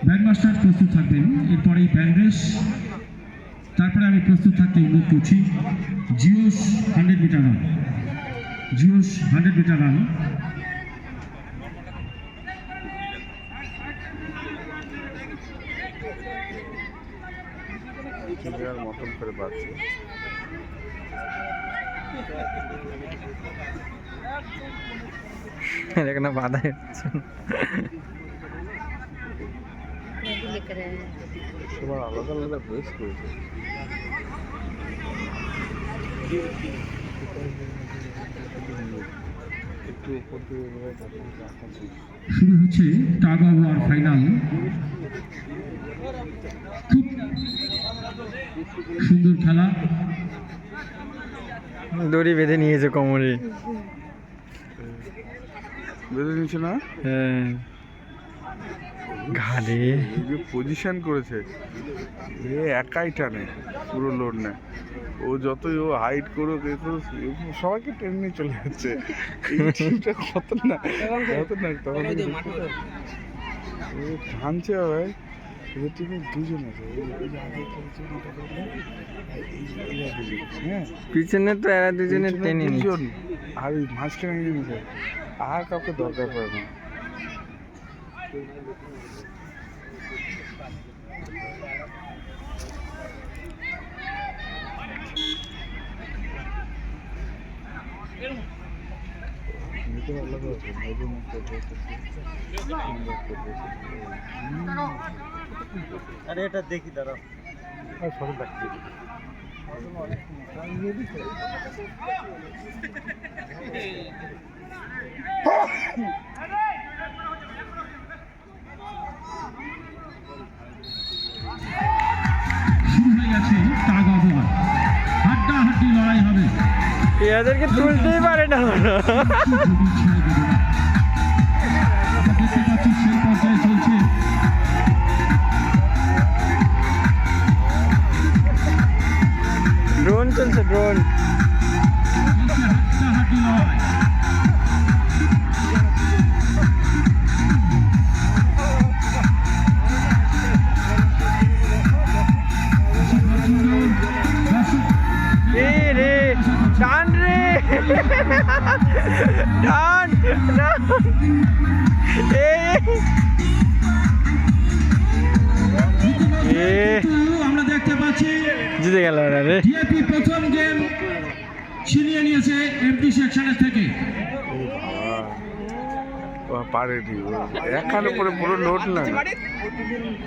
ব্যান্ডমাস্টার প্রস্তুত থাকবেন, এরপরেই ব্যান্ড রেস, তারপরে আমি প্রস্তুত থাকতে অনুরোধ করছি জিওস 100 মিটার রান। জিওস 100 মিটার রান। মতন করে পাচ্ছে এখানে বাধা যাচ্ছে সবার আলাদা আলাদা বেশ করেছে। একটু উপর শুরু হচ্ছে টাগ অফ ওয়ার ফাইনাল। খুব সুন্দর খেলা। দড়ি বেঁধে নিয়েছে কোমরে, বেঁধে নিচ্ছে না? হ্যাঁ ঘাড়ে পজিশন করেছে, এ একাই টানে, পুরো লোড নেয়। ও যতই ও হাইট করুক এ করুক সবাইকে টেনে নিয়ে চলে যাচ্ছে। এই টিমটা খতরনাক খতরনাক। তখন টানছে ভাই, এদের টিমে দুজন আছে, হ্যাঁ পিছনে তো এরা দুজনে টেনে নিচ্ছে। দুজন, আর ওই মাঝখানে নিয়েছে, আর কাউকে দরকার পড়ে না। আরে এটা দেখি দাঁড়া শুরু হয়ে গেছে টাগ অফ ওয়ার, হাড্ডাহাড্ডি লড়াই হবে। এদেরকে তুলতেই পারে না দেখতে পাচ্ছি সেই পর্যায়ে চলছে। ড্রোন চলছে, ড্রোন। হাড্ডাহাড্ডি লড়াই। রে টান রে, টান আমরা দেখতে পাচ্ছি জিতে গেল রে। ডিএপি প্রথম গেম ছিনিয়ে নিয়েছে এমপি সেকশনের থেকে। পারে এখানে পরে পুরো লোড না।